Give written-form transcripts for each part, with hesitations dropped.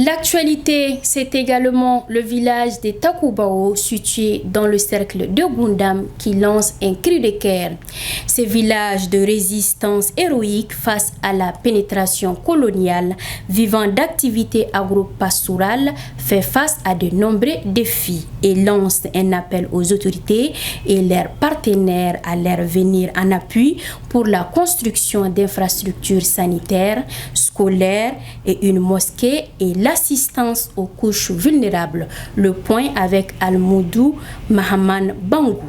L'actualité, c'est également le village de Takubao, situé dans le cercle de Gundam, qui lance un cri de guerre. Ce village de résistance héroïque face à la pénétration coloniale, vivant d'activités agro-pastorales, fait face à de nombreux défis et lance un appel aux autorités et leurs partenaires à leur venir en appui pour la construction d'infrastructures sanitaires, scolaires et une mosquée et l'assistance aux couches vulnérables. Le point avec Al-Moudou Mahaman Bangou.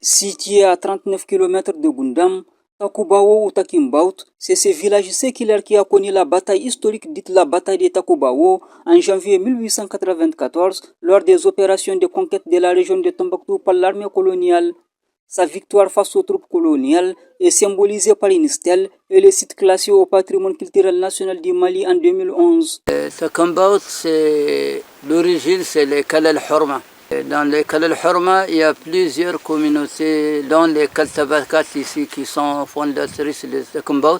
Situé à 39 km de Gundam, Takubao ou Takimbaut, c'est ce village séculaire qui a connu la bataille historique dite la bataille de Takubao en janvier 1894 lors des opérations de conquête de la région de Tombouctou par l'armée coloniale. Sa victoire face aux troupes coloniales est symbolisée par une stèle et le site classé au patrimoine culturel national du Mali en 2011. Takimbaut, l'origine, c'est les Kalal Horma. Dans les Kalal Horma, il y a plusieurs communautés, dont les Kaltabakat ici, qui sont fondatrices de Takimbaut.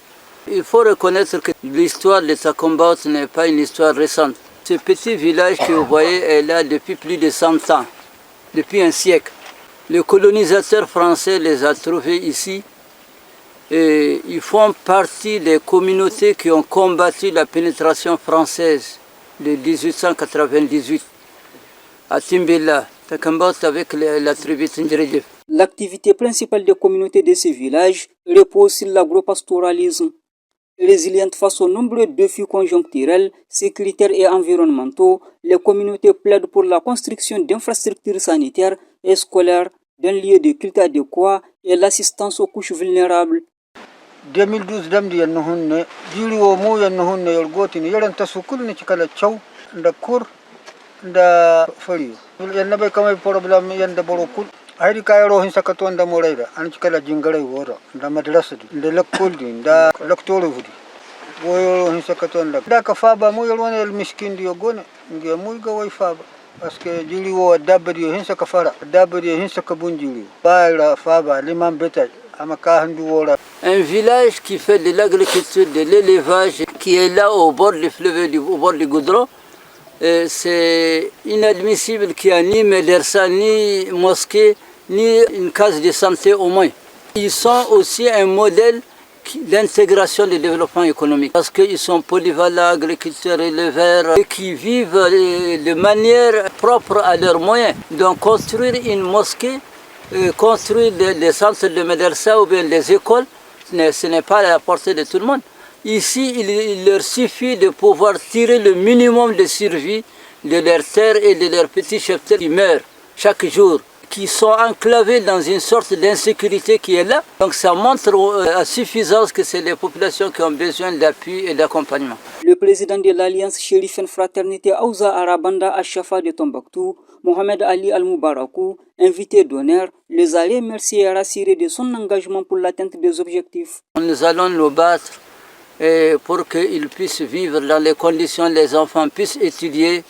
Il faut reconnaître que l'histoire de Takimbaut n'est pas une histoire récente. Ce petit village que vous voyez est là depuis plus de 100 ans, depuis un siècle. Les colonisateurs français les ont trouvés ici et ils font partie des communautés qui ont combattu la pénétration française de 1898 à Timbella, Takimbaut avec la tribu Tindridif. L'activité principale des communautés de ces villages repose sur l'agropastoralisme. Résilientes face aux nombreux défis conjoncturels, sécuritaires et environnementaux, les communautés plaident pour la construction d'infrastructures sanitaires et scolaires, d'un lieu de culte adéquat et l'assistance aux couches vulnérables. 2012 damdi yanno hunne jiri wo mo yanno hunne yol gotini yaranta sukul ni kala chaw nda kur nda fari yanna be kamay problem yanda borokul hayri kayro hin sakato nda morayda an kala jingare wora nda madrasa nda lakol di nda laktoro hudi wo hin sakato nda ka faba mo yol wona el miskin di yogone ngi mo ga way faba parce que jiri wo dabri hin saka fara dabri hin saka bunjiri bayra faba liman betaj. Un village qui fait de l'agriculture, de l'élevage, qui est là au bord du fleuve, au bord du Goudron. C'est inadmissible qu'il n'y ait ni médersa, ni mosquée, ni une case de santé au moins. Ils sont aussi un modèle d'intégration du développement économique parce qu'ils sont polyvalents, agriculteurs, éleveurs, et qui vivent de manière propre à leurs moyens. Donc construire une mosquée, construire des centres de médersa ou bien des écoles, ce n'est pas à la portée de tout le monde. Ici, il leur suffit de pouvoir tirer le minimum de survie de leurs terres et de leurs petits cheptels qui meurent chaque jour, qui sont enclavés dans une sorte d'insécurité qui est là. Donc ça montre à suffisance que c'est les populations qui ont besoin d'appui et d'accompagnement. Le président de l'Alliance Chérifienne Fraternité Aouza Arabanda Achafa de Tombouctou, Mohamed Ali Al-Moubarakou, invité d'honneur, les a remerciés et rassurés de son engagement pour l'atteinte des objectifs. Nous allons nous battre pour qu'ils puissent vivre dans les conditions, les enfants puissent étudier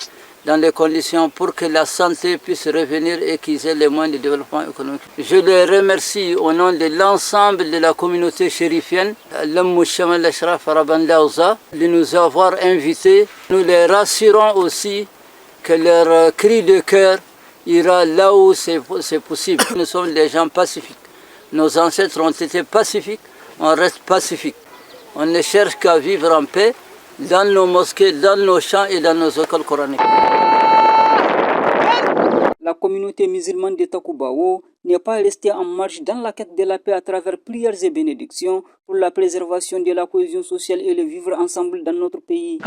dans les conditions pour que la santé puisse revenir et qu'ils aient les moyens de développement économique. Je les remercie au nom de l'ensemble de la communauté chérifienne, de nous avoir invités. Nous les rassurons aussi que leur cri de cœur ira là où c'est possible. Nous sommes des gens pacifiques. Nos ancêtres ont été pacifiques, on reste pacifique. On ne cherche qu'à vivre en paix dans nos mosquées, dans nos champs et dans nos écoles coraniques. La communauté musulmane de Takubao n'est pas restée en marche dans la quête de la paix à travers prières et bénédictions pour la préservation de la cohésion sociale et le vivre ensemble dans notre pays.